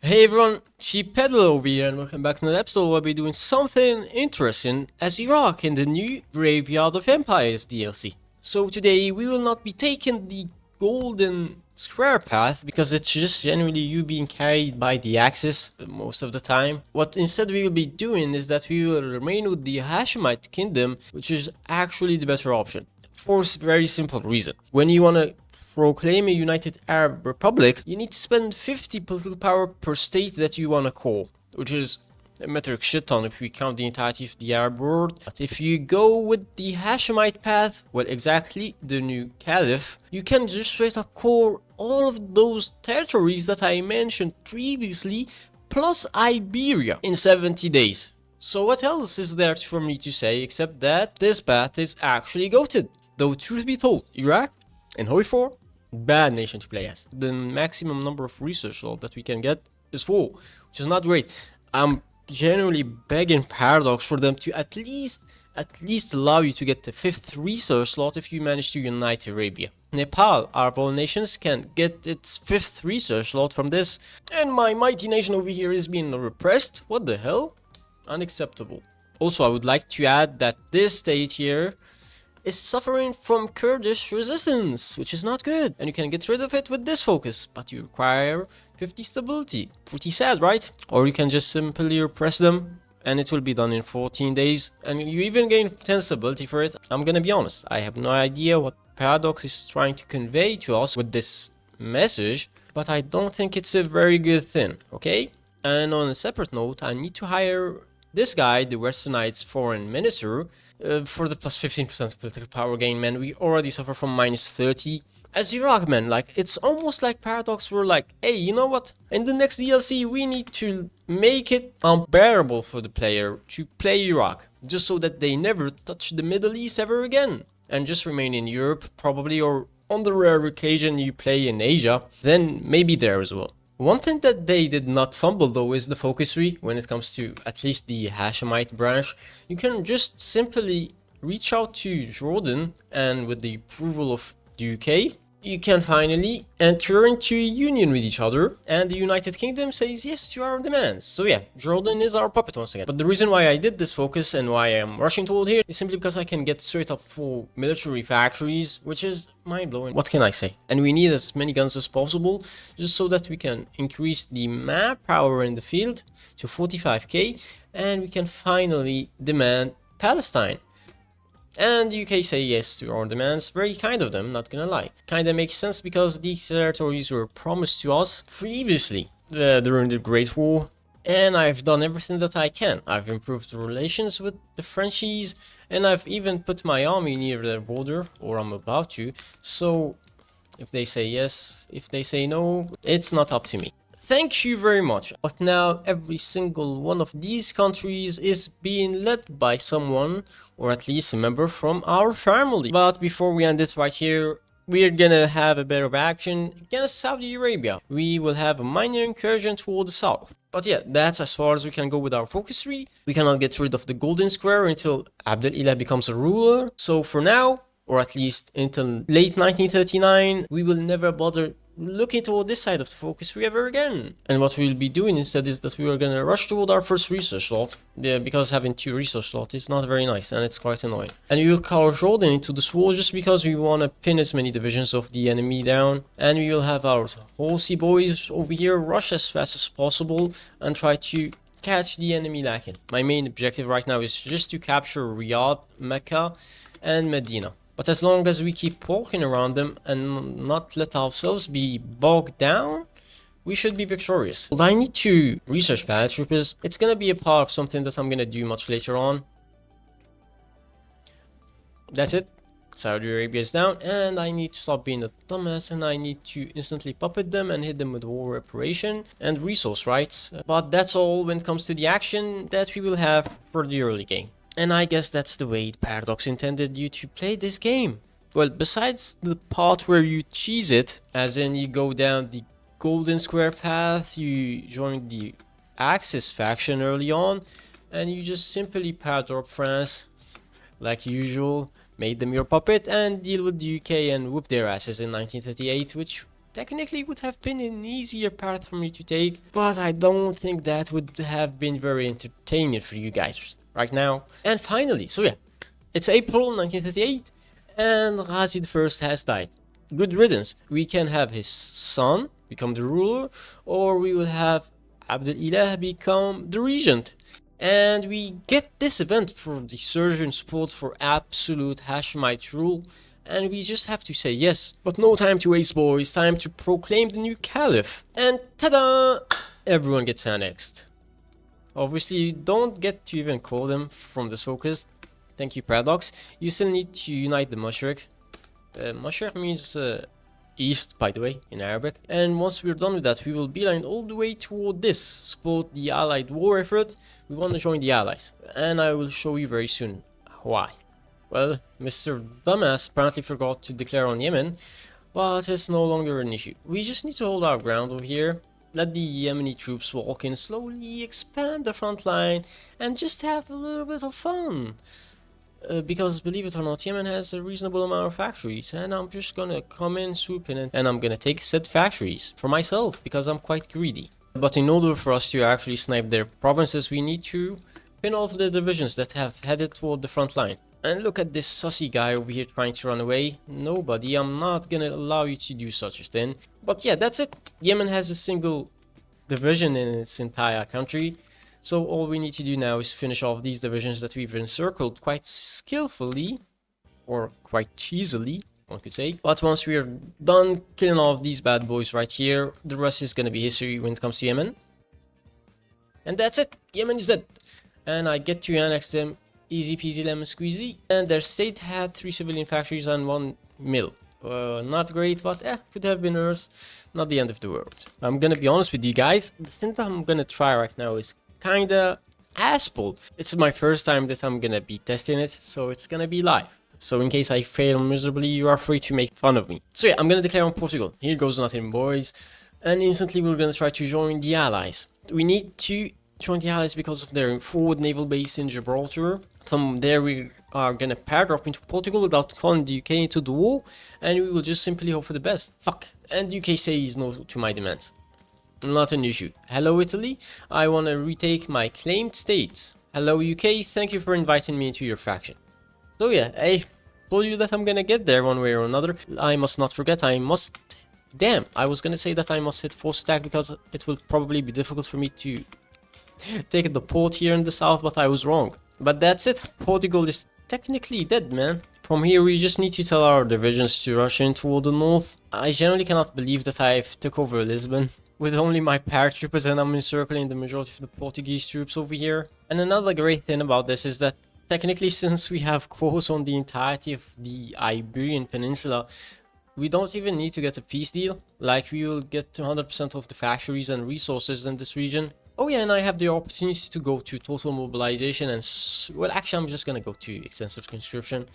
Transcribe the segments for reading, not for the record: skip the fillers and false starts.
Hey everyone, Cheap Peddler over here and welcome back to another episode where we'll be doing something interesting as Iraq in the new Graveyard of Empires DLC. So today we will not be taking the golden square path because it's just generally you being carried by the axis most of the time. What instead we will be doing is that we will remain with the Hashemite kingdom, which is actually the better option. For a very simple reason. When you want to proclaim a United Arab Republic, you need to spend 50 political power per state that you want to call, which is a metric shit ton if we count the entirety of the Arab world. But if you go with the Hashemite path, well, exactly the new caliph, you can just straight up call all of those territories that I mentioned previously, plus Iberia in 70 days. So what else is there for me to say except that this path is actually goated. Though truth be told, Iraq and Hoi 4, bad nation to play as. The maximum number of research slots that we can get is 4, which is not great. I'm genuinely begging Paradox for them to at least allow you to get the 5th research slot if you manage to unite Arabia. Nepal, our of all nations, can get its 5th research slot from this, and my mighty nation over here is being repressed. What the hell? Unacceptable. Also, I would like to add that this state here is suffering from Kurdish resistance, which is not good, and you can get rid of it with this focus, but you require 50 stability. Pretty sad, right? Or you can just simply repress them and it will be done in 14 days, and you even gain 10 stability for it. I'm gonna be honest, I have no idea what Paradox is trying to convey to us with this message, but I don't think it's a very good thing, okay? And on a separate note, I need to hire this guy, the Westernite's foreign minister, for the plus 15% political power gain, man. We already suffer from minus 30. As Iraq, man, like, it's almost like Paradox were like, hey, you know what? In the next DLC, we need to make it unbearable for the player to play Iraq, just so that they never touch the Middle East ever again. And just remain in Europe, probably, or on the rare occasion you play in Asia, then maybe there as well. One thing that they did not fumble though is the focus tree when it comes to at least the Hashemite branch. You can just simply reach out to Jordan, and with the approval of the UK, you can finally enter into a union with each other, and the United Kingdom says yes to our demands. So yeah, Jordan is our puppet once again. But the reason why I did this focus and why I'm rushing toward here is simply because I can get straight up full military factories, which is mind-blowing. What can I say? And we need as many guns as possible, just so that we can increase the map power in the field to 45k, and we can finally demand Palestine. And the UK say yes to our demands. Very kind of them, not gonna lie. Kinda makes sense because these territories were promised to us previously during the Great War. And I've done everything that I can. I've improved the relations with the Frenchies, and I've even put my army near their border, or I'm about to. So if they say yes, if they say no, it's not up to me. Thank you very much. But now every single one of these countries is being led by someone, or at least a member from our family. But before we end it right here, we're gonna have a bit of action against Saudi Arabia. We will have a minor incursion toward the south. But yeah, that's as far as we can go with our focus tree. We cannot get rid of the golden square until Abdel Ilah becomes a ruler. So for now, or at least until late 1939, we will never bother looking toward this side of the focus tree ever again. And what we'll be doing instead is that we are gonna rush toward our first research slot, because having 2 research slots is not very nice and it's quite annoying. And we will call Jordan into this war just because we want to pin as many divisions of the enemy down, and we will have our Horsey boys over here rush as fast as possible and try to catch the enemy lacking. My main objective right now is just to capture Riyadh, Mecca and Medina. But as long as we keep walking around them and not let ourselves be bogged down, we should be victorious. Well, I need to research paratroopers. It's gonna be a part of something that I'm gonna do much later on. That's it. Saudi Arabia is down, and I need to stop being a dumbass, and I need to instantly puppet them and hit them with war reparation and resource rights. But that's all when it comes to the action that we will have for the early game. And I guess that's the way Paradox intended you to play this game. Well, besides the part where you cheese it, as in you go down the golden square path, you join the Axis faction early on, and you just simply paradox France, like usual, made them your puppet, and deal with the UK and whoop their asses in 1938, which technically would have been an easier path for me to take, but I don't think that would have been very entertaining for you guys right now. And finally, so yeah, it's April 1938 and Ghazi I has died. Good riddance. We can have his son become the ruler, or we will have Abdul Ilah become the regent. And we get this event for the surge in support for absolute Hashemite rule, and we just have to say yes. But no time to waste, boys. Time to proclaim the new caliph. And ta-da! Everyone gets annexed. Obviously, you don't get to even call them from this focus. Thank you, Paradox. You still need to unite the Mashriq. Mashriq means east, by the way, in Arabic. And once we're done with that, we will beeline all the way toward this, support the Allied war effort. We want to join the Allies, and I will show you very soon why. Well, Mr. Dumbass apparently forgot to declare on Yemen, but it's no longer an issue. We just need to hold our ground over here, let the Yemeni troops walk in slowly, expand the front line, and just have a little bit of fun. Because believe it or not, Yemen has a reasonable amount of factories, and I'm just gonna come in, swoop in, and I'm gonna take said factories for myself because I'm quite greedy. But in order for us to actually snipe their provinces, we need to pin off the divisions that have headed toward the front line. And look at this sussy guy over here trying to run away. Nobody, I'm not gonna allow you to do such a thing. But yeah, that's it. Yemen has a single division in its entire country. So all we need to do now is finish off these divisions that we've encircled quite skillfully, or quite cheesily, one could say. But once we are done killing off these bad boys right here, the rest is gonna be history when it comes to Yemen. And that's it, Yemen is dead. And I get to annex them, easy peasy lemon squeezy. And their state had 3 civilian factories and 1 mill. Not great, but could have been worse. Not the end of the world. I'm gonna be honest with you guys, the thing that I'm gonna try right now is kinda asshole. It's my first time that I'm gonna be testing it, so it's gonna be live. So in case I fail miserably, you are free to make fun of me. So yeah, I'm gonna declare on Portugal. Here goes nothing, boys. And instantly we're gonna try to join the Allies. We need to join the Allies because of their forward naval base in Gibraltar. From there we are gonna pair-drop into Portugal without calling the UK into the war, and we will just simply hope for the best. Fuck. And UK says no to my demands. Not an issue. Hello Italy, I want to retake my claimed states. Hello UK, thank you for inviting me into your faction. So yeah, I told you that I'm gonna get there one way or another. I must not forget, Damn, I was gonna say that I must hit 4 stack because it will probably be difficult for me to take the port here in the south, but I was wrong. But that's it, Portugal is technically dead, man. From here we just need to tell our divisions to rush in toward the north. I generally cannot believe that I've took over Lisbon with only my paratroopers and I'm encircling the majority of the Portuguese troops over here. And another great thing about this is that technically, since we have quotes on the entirety of the Iberian Peninsula, we don't even need to get a peace deal. Like, we will get 100% of the factories and resources in this region. Oh yeah, and I have the opportunity to go to total mobilization and well, actually I'm just gonna go to extensive conscription.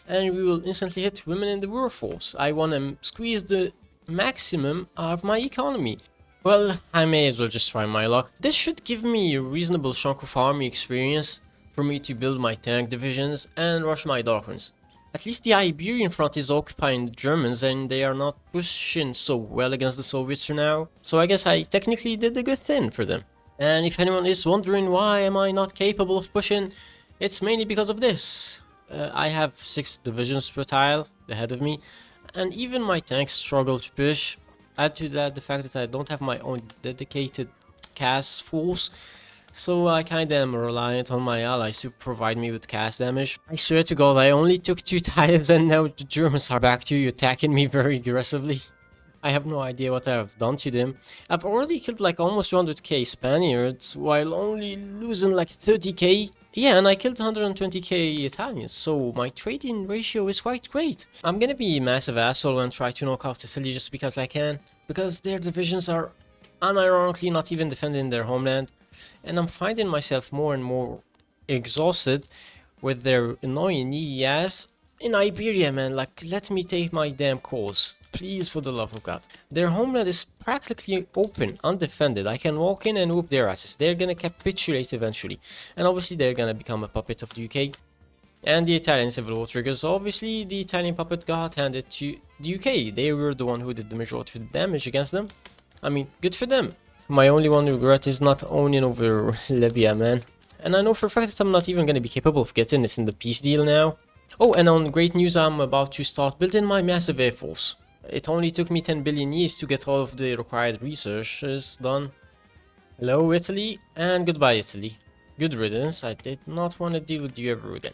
And we will instantly hit women in the workforce. I wanna squeeze the maximum out of my economy. Well, I may as well just try my luck. This should give me a reasonable chunk of army experience for me to build my tank divisions and rush my doctrines. At least the Iberian front is occupying the Germans and they are not pushing so well against the Soviets for now. So I guess I technically did a good thing for them. And if anyone is wondering why am I not capable of pushing, it's mainly because of this. I have 6 divisions per tile ahead of me, and even my tanks struggle to push. Add to that the fact that I don't have my own dedicated cast force, so I kinda am reliant on my allies to provide me with cast damage. I swear to God, I only took 2 tiles and now the Germans are back to attacking me very aggressively. I have no idea what I have done to them. I've already killed like almost 200k Spaniards while only losing like 30k. Yeah, and I killed 120k Italians, so my trading ratio is quite great. I'm gonna be a massive asshole and try to knock out Italy just because I can, because their divisions are unironically not even defending their homeland, and I'm finding myself more and more exhausted with their annoying needy ass in Iberia, man. Like, let me take my damn course. Please, for the love of God. Their homeland is practically open, undefended. I can walk in and whoop their asses. They're gonna capitulate eventually. And obviously they're gonna become a puppet of the UK. And the Italian civil war triggers. Obviously, the Italian puppet got handed to the UK. They were the one who did the majority of the damage against them. I mean, good for them. My only one regret is not owning over Libya, man. And I know for a fact that I'm not even going to be capable of getting it in the peace deal now. Oh, and on great news, I'm about to start building my massive air force. It only took me 10 billion years to get all of the required researches done. Hello, Italy, and goodbye, Italy. Good riddance, I did not want to deal with you ever again.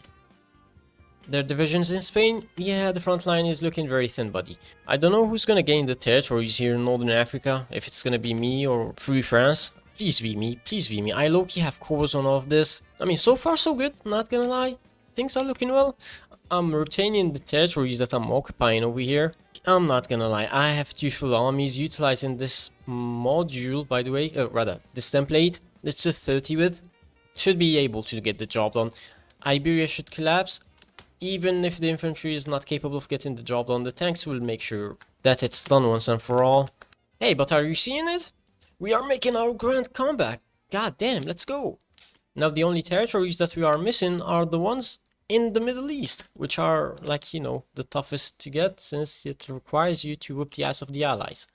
Their divisions in Spain? Yeah, the front line is looking very thin, buddy. I don't know who's gonna gain the territories here in Northern Africa, if it's gonna be me or Free France. Please be me, please be me. I low-key have cores on all of this. I mean, so far so good, not gonna lie. Things are looking well. I'm retaining the territories that I'm occupying over here. I'm not gonna lie, I have two full armies utilizing this module, by the way, rather, this template. It's a 30 width. Should be able to get the job done. Iberia should collapse. Even if the infantry is not capable of getting the job done, the tanks will make sure that it's done once and for all. Hey, but are you seeing it? We are making our grand comeback. God damn, let's go. Now the only territories that we are missing are the ones in the Middle East, which are, like, you know, the toughest to get, since it requires you to whoop the ass of the allies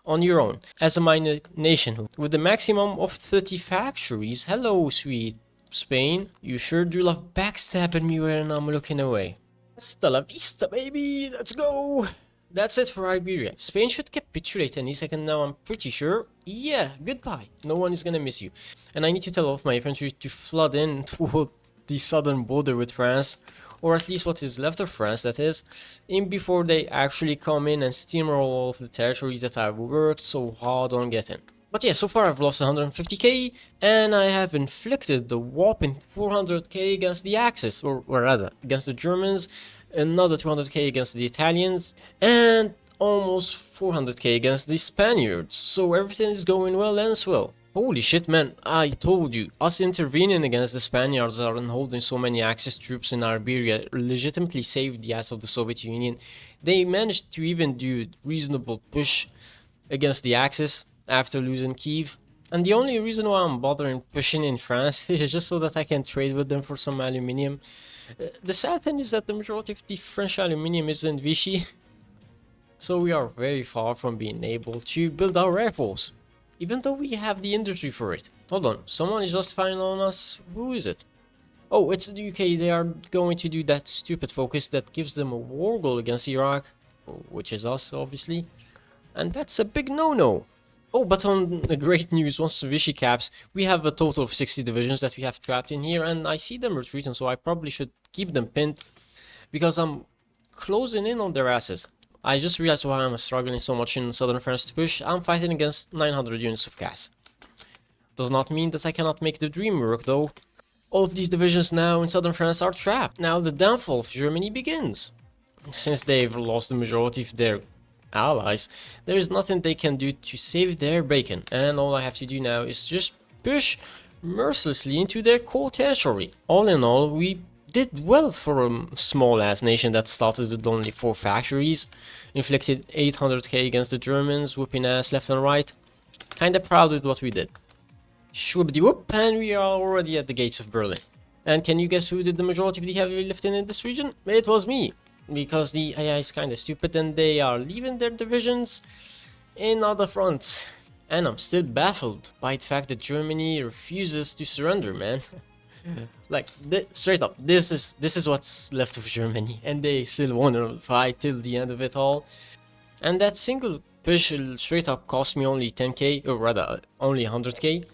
on your own, as a minor nation with a maximum of 30 factories. Hello, sweet Spain, you sure do love backstabbing me when I'm looking away. Hasta la vista, baby, let's go! That's it for Iberia. Spain should capitulate any second now, I'm pretty sure. Yeah, goodbye. No one is gonna miss you. And I need to tell all of my infantry to flood in toward the southern border with France, or at least what is left of France, that is, in before they actually come in and steamroll all of the territories that I've worked so hard on getting. But yeah, so far I've lost 150k, and I have inflicted the whopping 400k against the Axis, or rather, against the Germans, another 200k against the Italians, and almost 400k against the Spaniards. So everything is going well and swell. Holy shit, man, I told you, us intervening against the Spaniards and holding so many Axis troops in Iberia legitimately saved the ass of the Soviet Union. They managed to even do a reasonable push against the Axis after losing Kiev. And the only reason why I'm bothering pushing in France is just so that I can trade with them for some aluminium. The sad thing is that the majority of the French aluminium is in Vichy, so we are very far from being able to build our air force, even though we have the industry for it. Hold on, someone is just firing on us. Who is it? Oh, it's the UK. They are going to do that stupid focus that gives them a war goal against Iraq, which is us, obviously. And that's a big no-no. Oh, but on the great news, once Vichy caps, we have a total of 60 divisions that we have trapped in here, and I see them retreating, so I probably should keep them pinned, because I'm closing in on their asses. I just realized why I'm struggling so much in southern France to push. I'm fighting against 900 units of gas. Does not mean that I cannot make the dream work, though. All of these divisions now in southern France are trapped. Now the downfall of Germany begins. Since they've lost the majority of their allies, there is nothing they can do to save their bacon, and all I have to do now is just push mercilessly into their core territory. All in all, we did well for a small ass nation that started with only 4 factories, inflicted 800k against the Germans, whooping ass left and right. Kinda proud with what we did. Shwoopity whoop, and we are already at the gates of Berlin. And can you guess who did the majority of the heavy lifting in this region? It was me. Because the AI is kinda stupid and they are leaving their divisions in other fronts. And I'm still baffled by the fact that Germany refuses to surrender, man. Like, straight up, this is what's left of Germany, and they still wanna fight till the end of it all. And that single push straight up cost me only 10k, or rather, only 100k.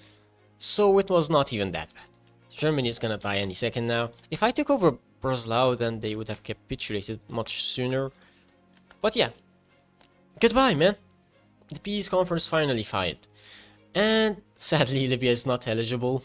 So it was not even that bad. Germany is gonna die any second now. If I took over Breslau, then they would have capitulated much sooner. But yeah, goodbye, man. The peace conference finally fired. And sadly, Libya is not eligible.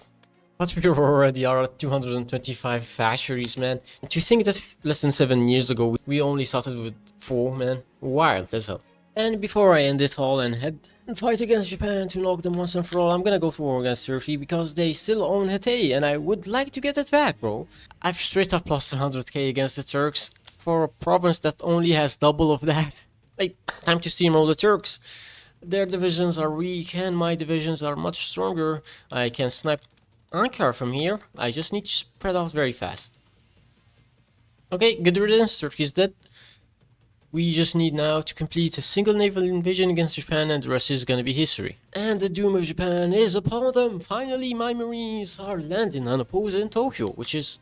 But we already are at 225 factories, man. And to think that less than 7 years ago, we only started with 4, man. Wild as hell. And before I end it all and head and fight against Japan to knock them once and for all, I'm gonna go to war against Turkey because they still own Hatay and I would like to get it back, bro. I've straight up lost 100k against the Turks for a province that only has double of that. Like, time to steamroll the Turks. Their divisions are weak and my divisions are much stronger. I can snipe Ankara from here. I just need to spread out very fast. Okay, good riddance, Turkey's dead. We just need now to complete a single naval invasion against Japan and the rest is gonna be history. And the doom of Japan is upon them! Finally, my marines are landing unopposed in Tokyo, which is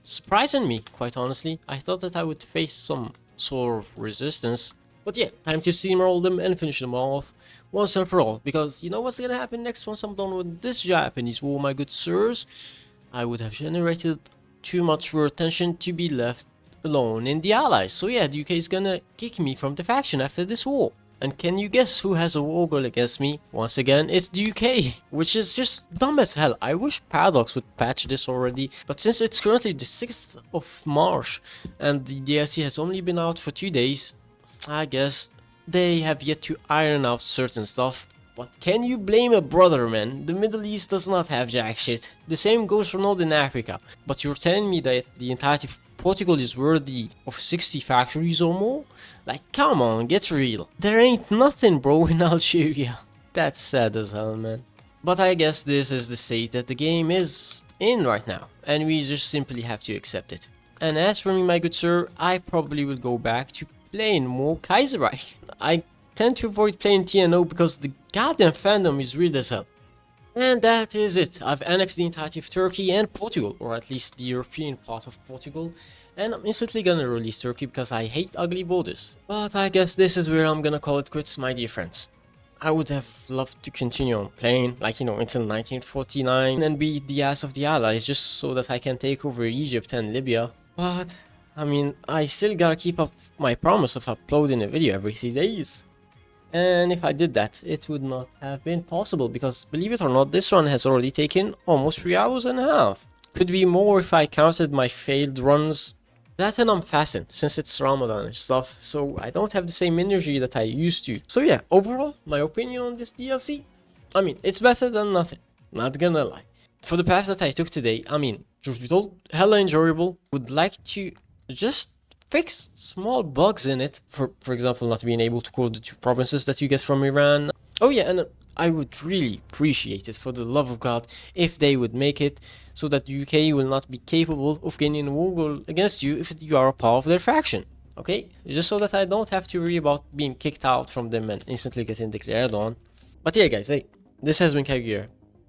surprising me, quite honestly. I thought that I would face some sort of resistance. But yeah, time to steamroll them and finish them off once and for all. Because you know what's gonna happen next once I'm done with this Japanese war, my good sirs? I would have generated too much war tension to be left alone in the Allies. So yeah, the UK is gonna kick me from the faction after this war. And can you guess who has a war goal against me? Once again, it's the UK, which is just dumb as hell. I wish Paradox would patch this already, but since it's currently the 6th of March and the DLC has only been out for 2 days, I guess they have yet to iron out certain stuff. But can you blame a brother, man? The Middle East does not have jack shit. The same goes for Northern Africa. But you're telling me that the entirety of Portugal is worthy of 60 factories or more? Like, come on, get real. There ain't nothing, bro, in Algeria. That's sad as hell, man. But I guess this is the state that the game is in right now, and we just simply have to accept it. And as for me, my good sir, I probably will go back to playing more Kaiserreich. I tend to avoid playing TNO because the goddamn fandom is weird as hell. And that is it. I've annexed the entirety of Turkey and Portugal, or at least the European part of Portugal. And I'm instantly gonna release Turkey because I hate ugly borders. But I guess this is where I'm gonna call it quits, my dear friends. I would have loved to continue on playing, like, you know, until 1949 and beat the ass of the Allies just so that I can take over Egypt and Libya. But, I mean, I still gotta keep up my promise of uploading a video every 3 days. And if I did that, it would not have been possible because, believe it or not, this run has already taken almost 3 hours and a half. Could be more if I counted my failed runs. That and I'm fasting since it's Ramadan and stuff, so I don't have the same energy that I used to. So yeah, overall, my opinion on this DLC, I mean, it's better than nothing, not gonna lie. For the path that I took today, I mean, truth be told, hella enjoyable. Would like to just fix small bugs in it. For example, not being able to code the 2 provinces that you get from Iran. Oh yeah, and I would really appreciate it, for the love of God, if they would make it so that the UK will not be capable of gaining a war goal against you if you are a part of their faction. Okay? Just so that I don't have to worry about being kicked out from them and instantly getting declared on. But yeah guys, hey, this has been Kaguya.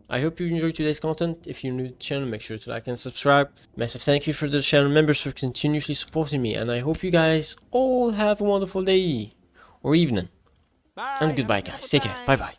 I hope you enjoyed today's content. If you're new to the channel, make sure to like and subscribe. Massive thank you for the channel members for continuously supporting me, and I hope you guys all have a wonderful day or evening. Bye. And goodbye guys, take care, bye bye.